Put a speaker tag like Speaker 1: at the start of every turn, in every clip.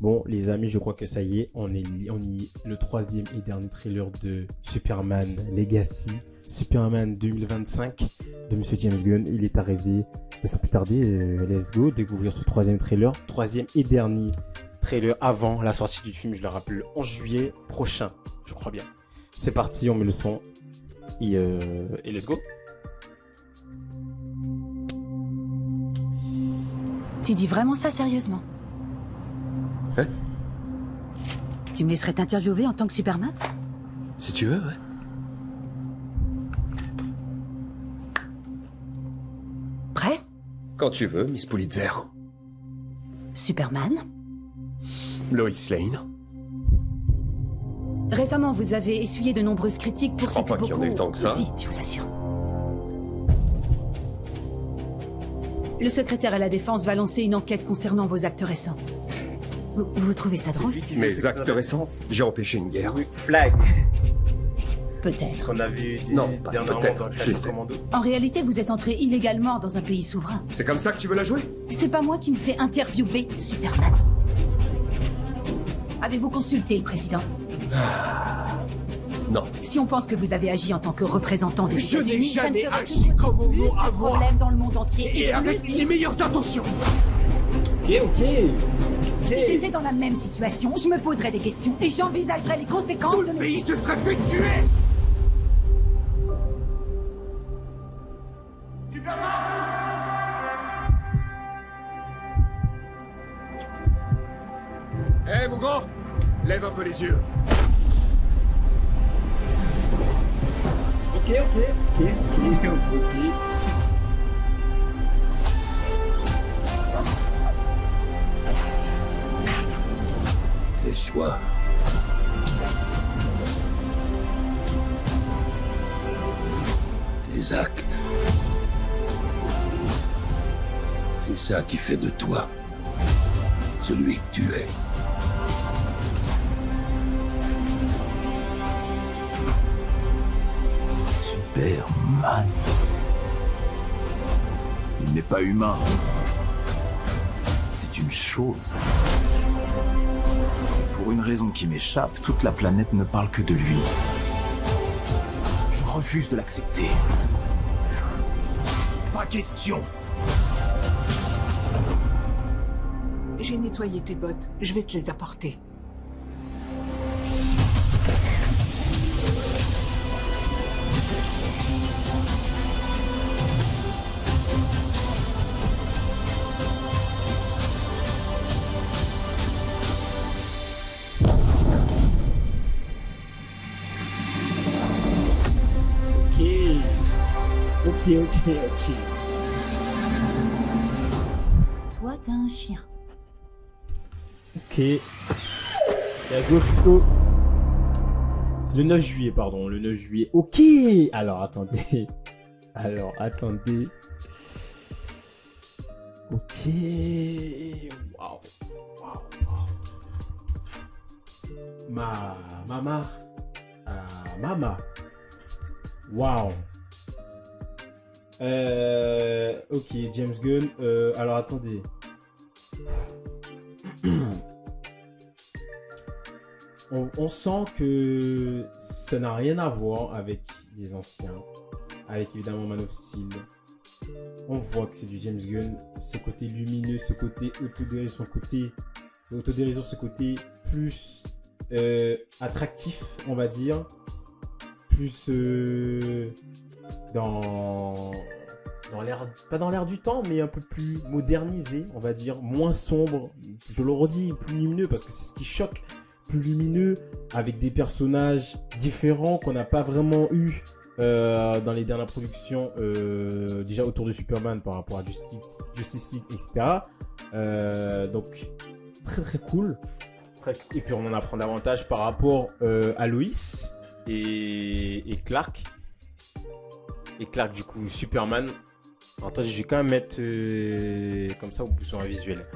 Speaker 1: Bon, les amis, je crois que ça y est, on y est le troisième et dernier trailer de Superman Legacy, Superman 2025 de Monsieur James Gunn. Il est arrivé, mais sans plus tarder, let's go, découvrir ce troisième trailer, troisième et dernier trailer avant la sortie du film, je le rappelle, le 11 juillet prochain, je crois bien. C'est parti, on met le son et let's go.
Speaker 2: Tu dis vraiment ça sérieusement?
Speaker 3: Ouais.
Speaker 2: Tu me laisserais t'interviewer en tant que Superman?
Speaker 3: Si tu veux, ouais.
Speaker 2: Prêt?
Speaker 3: Quand tu veux, Miss Pulitzer.
Speaker 2: Superman?
Speaker 3: Lois Lane.
Speaker 2: Récemment, vous avez essuyé de nombreuses critiques pour
Speaker 3: Je
Speaker 2: ce
Speaker 3: crois
Speaker 2: que
Speaker 3: pas qu'il y en ait tant que ça.
Speaker 2: Si, je vous assure. Le secrétaire à la Défense va lancer une enquête concernant vos actes récents. Vous trouvez ça drôle?
Speaker 3: Mes actes récents, j'ai empêché une guerre.
Speaker 1: Oui, Flag,
Speaker 2: Peut-être.
Speaker 1: qu'on a vu
Speaker 3: Non, pas
Speaker 1: dernièrement
Speaker 3: peut-être,
Speaker 1: dans le
Speaker 3: je
Speaker 1: Clash
Speaker 3: l'ai
Speaker 1: of
Speaker 3: fait.
Speaker 1: Commando.
Speaker 2: En réalité, vous êtes entré illégalement dans un pays souverain.
Speaker 3: C'est comme ça que tu veux la jouer?
Speaker 2: C'est pas moi qui me fais interviewer, Superman. Avez-vous consulté le président?
Speaker 3: Non.
Speaker 2: Si on pense que vous avez agi en tant que représentant des
Speaker 3: Je n'ai
Speaker 2: États-Unis, ça ne
Speaker 3: jamais
Speaker 2: ferait
Speaker 3: agi
Speaker 2: que
Speaker 3: comme mon
Speaker 2: plus
Speaker 3: nom à
Speaker 2: de
Speaker 3: moi.
Speaker 2: problèmes dans le monde entier.
Speaker 3: Et avec
Speaker 2: plus-
Speaker 3: les meilleures intentions.
Speaker 1: Ok.
Speaker 2: Si j'étais dans la même situation, je me poserais des questions et j'envisagerais les conséquences
Speaker 3: Tout
Speaker 2: de
Speaker 3: le
Speaker 2: mes...
Speaker 3: pays se serait fait tuer. Hé, mon grand, lève un peu les yeux.
Speaker 1: Ok.
Speaker 3: Tes choix. Tes actes. C'est ça qui fait de toi celui que tu es.
Speaker 4: Superman. Il n'est pas humain. C'est une chose. Et pour une raison qui m'échappe, toute la planète ne parle que de lui. Je refuse de l'accepter. Pas question.
Speaker 5: J'ai nettoyé tes bottes. Je vais te les apporter.
Speaker 1: Ok.
Speaker 2: Toi, t'es un chien.
Speaker 1: Ok. Let's go, Crypto. C'est le 9 juillet, pardon. Le 9 juillet. Ok. Alors, attendez. Ok. Waouh. Mama. Waouh. Ok, James Gunn. Alors, attendez. On sent que ça n'a rien à voir avec les anciens, avec évidemment Man of Steel. On voit que c'est du James Gunn, ce côté lumineux, ce côté autodérision, ce côté plus attractif, on va dire, plus dans l'air, pas dans l'air du temps, mais un peu plus modernisé, on va dire, moins sombre, je le redis, plus lumineux, parce que c'est ce qui choque, plus lumineux, avec des personnages différents qu'on n'a pas vraiment eu dans les dernières productions, déjà autour de Superman par rapport à Justice League, etc. Donc, très cool. Et puis on en apprend davantage par rapport à Lois et Clark. Et Clark, du coup, Superman. Attendez, je vais quand même mettre comme ça sur un visuel.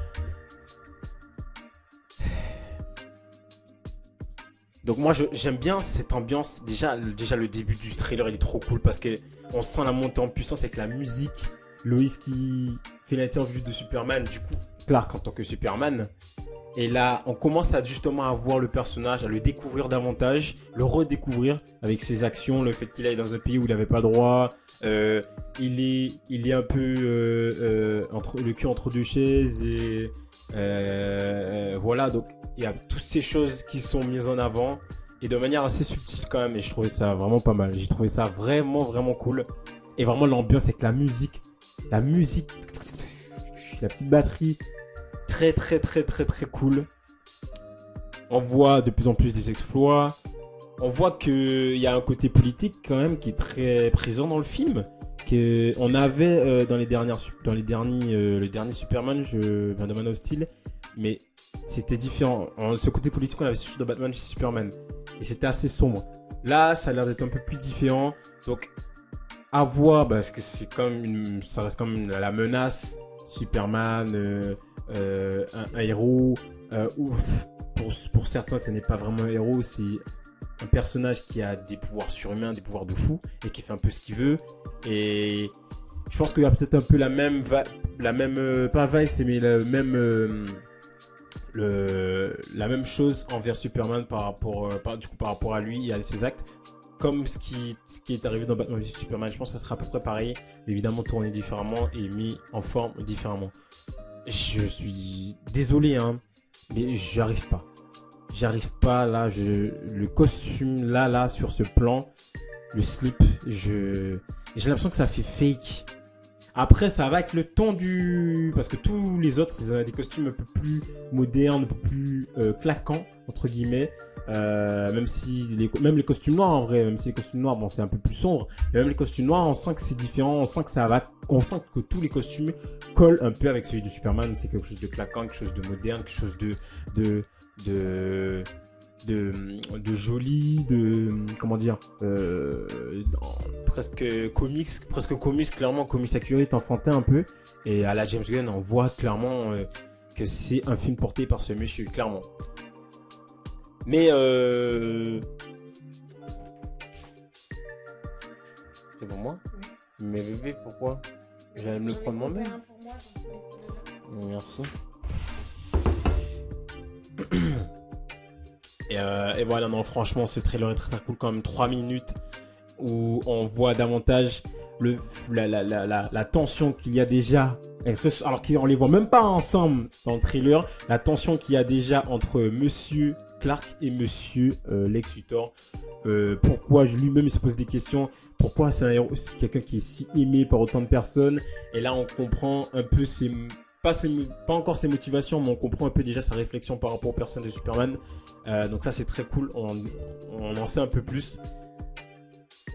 Speaker 1: Donc moi j'aime bien cette ambiance. Déjà le début du trailer il est trop cool parce que on sent la montée en puissance avec la musique. Lois qui fait l'interview de Superman, du coup Clark en tant que Superman. Et là, on commence à justement à voir le personnage, à le découvrir davantage, le redécouvrir avec ses actions, le fait qu'il aille dans un pays où il n'avait pas le droit. Il est un peu entre le cul entre deux chaises et voilà. Donc il y a toutes ces choses qui sont mises en avant et de manière assez subtile quand même. Et je trouvais ça vraiment pas mal. J'ai trouvé ça vraiment vraiment cool. Et vraiment l'ambiance avec la musique, la petite batterie. Très très très très très cool. On voit de plus en plus des exploits. On voit qu'il y a un côté politique quand même qui est très présent dans le film. On avait dans le dernier Superman, de Man of Steel, mais c'était différent. Ce côté politique on avait surtout dans Batman vs Superman et c'était assez sombre. Là, ça a l'air d'être un peu plus différent. Donc à voir parce que ça reste comme la menace Superman. Un héros ou pour certains ce n'est pas vraiment un héros, c'est un personnage qui a des pouvoirs surhumains, des pouvoirs de fou et qui fait un peu ce qu'il veut. Et je pense qu'il y a peut-être un peu la même pas vibe, mais la même chose envers Superman par rapport à lui et à ses actes, comme ce qui est arrivé dans Batman vs Superman. Je pense que ça sera à peu près pareil, évidemment tourné différemment et mis en forme différemment. Je suis désolé, hein, mais j'arrive pas là. Le costume là sur ce plan, le slip, j'ai l'impression que ça fait fake. Après, ça va avec le ton parce que tous les autres, c'est des costumes un peu plus modernes, un peu plus claquants entre guillemets. Même les costumes noirs en vrai, même si les costumes noirs, bon, c'est un peu plus sombre, mais même les costumes noirs, on sent que c'est différent, on sent que tous les costumes collent un peu avec celui de Superman. C'est quelque chose de claquant, quelque chose de moderne, quelque chose de joli, comment dire, presque comics, clairement comics accurate, enfantin un peu. Et à la James Gunn, on voit clairement que c'est un film porté par ce monsieur, clairement. Mais c'est pour moi. Mais bébé, pourquoi? J'allais me le prendre moi-même. Merci. Et voilà, non, franchement, ce trailer est très très cool, quand même 3 minutes où on voit davantage la tension qu'il y a déjà, alors qu'on les voit même pas ensemble dans le trailer, la tension qu'il y a déjà entre Monsieur Clark et Monsieur Lex Luthor. Pourquoi lui-même il se pose des questions, pourquoi c'est quelqu'un qui est si aimé par autant de personnes, et là on comprend un peu pas encore ses motivations, mais on comprend un peu déjà sa réflexion par rapport aux personnes de Superman. Donc ça c'est très cool, on en sait un peu plus.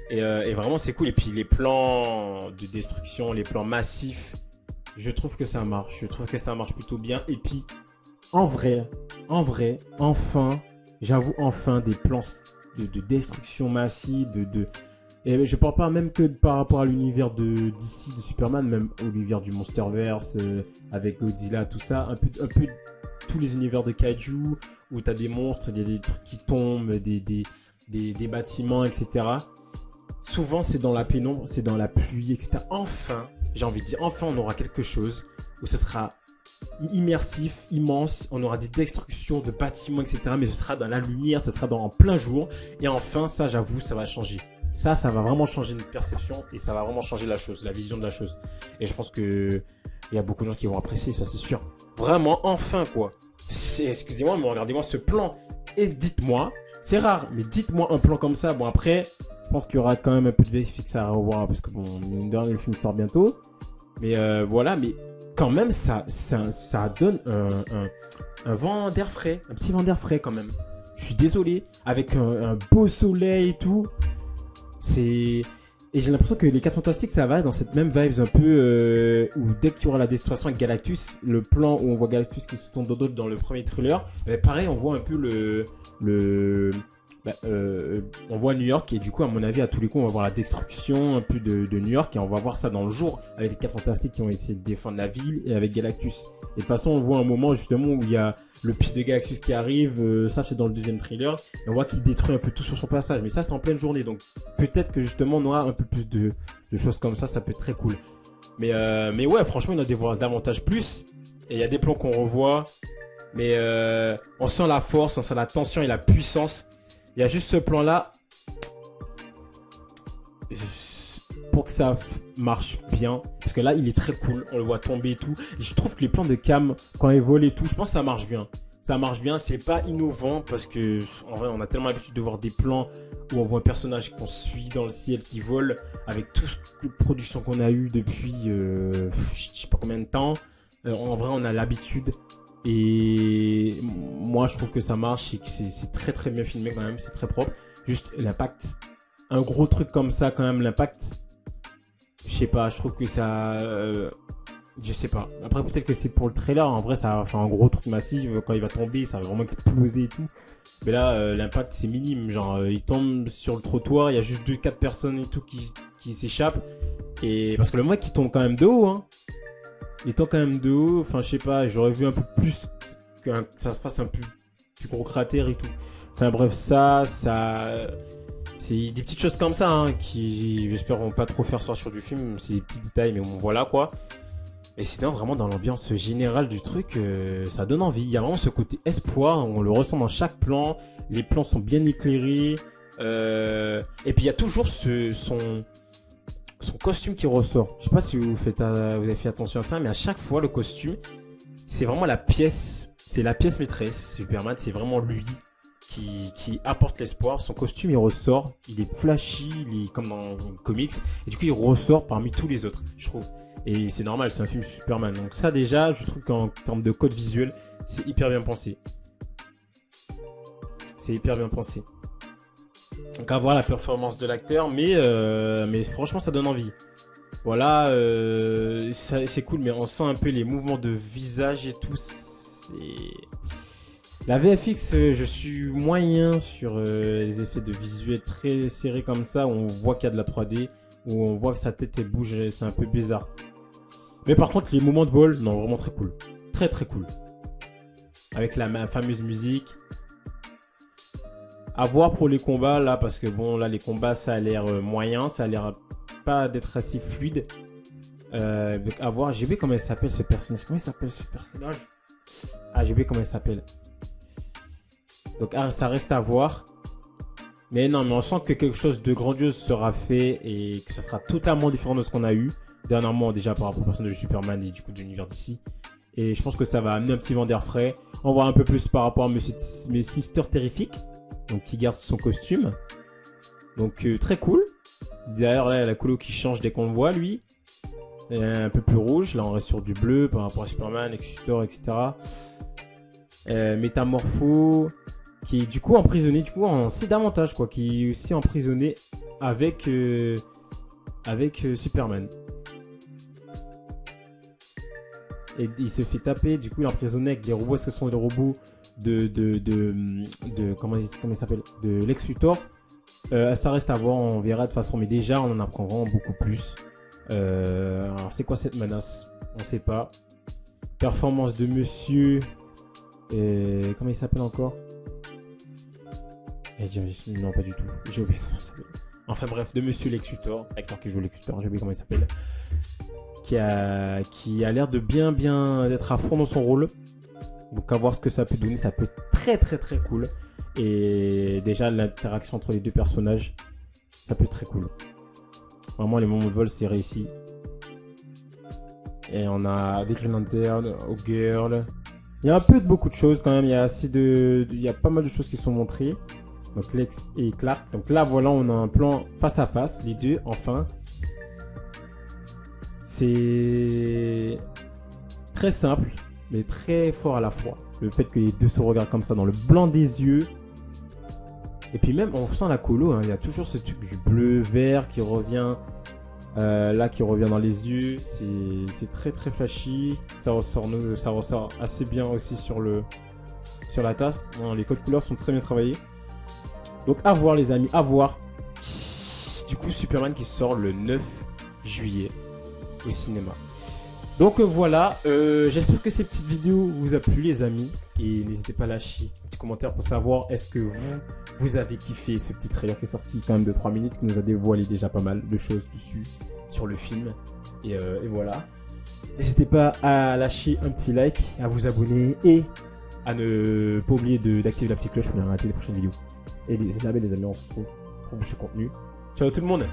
Speaker 1: Et vraiment c'est cool. Et puis les plans de destruction, les plans massifs, je trouve que ça marche plutôt bien. Et puis en vrai, enfin, j'avoue, enfin des plans de destruction massive, et je parle pas même que par rapport à l'univers de DC, de Superman, même à l'univers du Monsterverse, avec Godzilla, tout ça, un peu tous les univers de Kaiju, où t'as des monstres, il y a des trucs qui tombent, des bâtiments, etc. Souvent, c'est dans la pénombre, c'est dans la pluie, etc. Enfin, j'ai envie de dire, enfin, on aura quelque chose où ce sera immersif, immense, on aura des destructions de bâtiments, etc. Mais ce sera dans la lumière, ce sera en plein jour. Et enfin, ça, j'avoue, ça va changer. Ça va vraiment changer notre perception et ça va vraiment changer la chose, la vision de la chose. Et je pense que il y a beaucoup de gens qui vont apprécier, ça c'est sûr. Vraiment, enfin quoi. Excusez-moi, mais regardez-moi ce plan. Et dites-moi, c'est rare, mais dites-moi un plan comme ça. Bon après, je pense qu'il y aura quand même un peu de VFX à revoir parce que bon, le film sort bientôt. Mais voilà, mais quand même ça donne un vent d'air frais, un petit vent d'air frais quand même. Je suis désolé, avec un beau soleil et tout. Et j'ai l'impression que les 4 Fantastiques, ça va dans cette même vibe un peu où dès qu'il y aura la destruction avec Galactus, le plan où on voit Galactus qui se tourne dodo dans le premier thriller, pareil, on voit un peu on voit New York et du coup, à mon avis, à tous les coups, on va voir la destruction un peu de New York et on va voir ça dans le jour avec les 4 Fantastiques qui ont essayé de défendre la ville et avec Galactus. Et de toute façon, on voit un moment justement où il y a le pied de Galactus qui arrive, ça c'est dans le deuxième thriller, et on voit qu'il détruit un peu tout sur son passage, mais ça c'est en pleine journée, donc peut-être que justement on aura un peu plus de choses comme ça peut être très cool. Mais ouais, franchement il y en a davantage plus, et il y a des plans qu'on revoit, Mais on sent la force, on sent la tension et la puissance. Il y a juste ce plan-là. Pour que ça marche bien. Parce que là, il est très cool. On le voit tomber et tout. Et je trouve que les plans de cam, quand il vole et tout, je pense que ça marche bien. Ça marche bien. C'est pas innovant parce que, en vrai, on a tellement l'habitude de voir des plans où on voit un personnage qu'on suit dans le ciel qui vole avec toute la production qu'on a eu depuis, je sais pas combien de temps. En vrai, on a l'habitude. Et moi, je trouve que ça marche et que c'est très très bien filmé quand même. C'est très propre. Juste l'impact. Un gros truc comme ça, quand même, l'impact. Je sais pas, je trouve que ça... je sais pas. Après, peut-être que c'est pour le trailer. En vrai, ça va faire un gros truc massif. Quand il va tomber, ça va vraiment exploser et tout. Mais là, l'impact, c'est minime. Genre, il tombe sur le trottoir. Il y a juste 2-4 personnes et tout qui s'échappent. Et parce que le mec, il tombe quand même de haut. Hein. Il tombe quand même de haut. Enfin, je sais pas. J'aurais vu un peu plus que ça fasse un peu plus gros cratère et tout. Enfin, bref, ça... C'est des petites choses comme ça hein, qui, j'espère, vont pas trop faire sortir du film. C'est des petits détails, mais bon, voilà quoi. Et sinon, vraiment, dans l'ambiance générale du truc, ça donne envie. Il y a vraiment ce côté espoir. On le ressent dans chaque plan. Les plans sont bien éclairés. Et puis, il y a toujours son costume qui ressort. Je sais pas si vous avez fait attention à ça, mais à chaque fois, le costume, c'est vraiment la pièce. C'est la pièce maîtresse. Superman, c'est vraiment lui. Qui apporte l'espoir. Son costume, il ressort. Il est flashy, il est comme dans les comics. Et du coup, il ressort parmi tous les autres, je trouve. Et c'est normal, c'est un film Superman. Donc ça, déjà, je trouve qu'en termes de code visuel, c'est hyper bien pensé. C'est hyper bien pensé. Donc à voir la performance de l'acteur. Mais franchement, ça donne envie. Voilà, c'est cool. Mais on sent un peu les mouvements de visage et tout. La VFX, je suis moyen sur les effets de visuel très serrés comme ça, où on voit qu'il y a de la 3D, où on voit que sa tête elle bouge, c'est un peu bizarre. Mais par contre, les moments de vol, non, vraiment très cool. Très très cool. Avec la fameuse musique. À voir pour les combats, là, parce que bon, là, les combats, ça a l'air moyen, ça a l'air pas d'être assez fluide. Donc à voir, j'ai oublié comment il s'appelle ce personnage. Comment il s'appelle ce personnage? Ah, j'ai oublié comment il s'appelle. Donc ça reste à voir. Mais non, mais on sent que quelque chose de grandiose sera fait et que ça sera totalement différent de ce qu'on a eu dernièrement déjà par rapport au personnage de Superman et du coup de l'univers d'ici. Et je pense que ça va amener un petit vent d'air frais. On voit un peu plus par rapport à Mister Terrific, donc qui garde son costume. Donc très cool. D'ailleurs là, il y a la colo qui change dès qu'on le voit lui. Un peu plus rouge. Là on reste sur du bleu par rapport à Superman, Executor, etc. Métamorpho qui est du coup emprisonné, du coup en sait davantage quoi, qui est aussi emprisonné avec Superman. Et il se fait taper, du coup il est emprisonné avec des robots. Est-ce que ce sont des robots de comment il s'appelle, de Lex Luthor? Ça reste à voir, on verra de toute façon, mais déjà on en apprend vraiment beaucoup plus. Alors c'est quoi cette menace? On sait pas. Performance de monsieur comment il s'appelle encore? Non, pas du tout. J'ai oublié comment il s'appelle. Enfin bref, de monsieur Lex Luthor, l'acteur qui joue Lex Luthor, j'ai oublié comment il s'appelle. Qui a l'air de bien d'être à fond dans son rôle. Donc à voir ce que ça peut donner, ça peut être très très très cool. Et déjà l'interaction entre les deux personnages, ça peut être très cool. Vraiment les moments de vol, c'est réussi. Et on a des Green Lantern, Girl. Il y a un peu de beaucoup de choses quand même. Il y a pas mal de choses qui sont montrées. Donc Lex et Clark. Donc là voilà, on a un plan face à face, les deux enfin. C'est très simple, mais très fort à la fois. Le fait que les deux se regardent comme ça dans le blanc des yeux. Et puis même, on sent la colo, hein. Il y a toujours ce truc du bleu, vert qui revient là, qui revient dans les yeux. C'est très très flashy. Ça ressort assez bien aussi sur la tasse. Bon, les codes couleurs sont très bien travaillés. Donc à voir les amis, à voir. Du coup, Superman qui sort le 9 juillet au cinéma. Donc voilà, j'espère que ces petites vidéos vous a plu les amis. Et n'hésitez pas à lâcher un petit commentaire pour savoir est-ce que vous avez kiffé ce petit trailer qui est sorti quand même de 3 minutes, qui nous a dévoilé déjà pas mal de choses dessus, sur le film. Et voilà. N'hésitez pas à lâcher un petit like, à vous abonner et à ne pas oublier d'activer la petite cloche pour ne rien rater les prochaines vidéos. Et c'est jamais les amis, on se retrouve pour prochain contenu. Ciao tout le monde.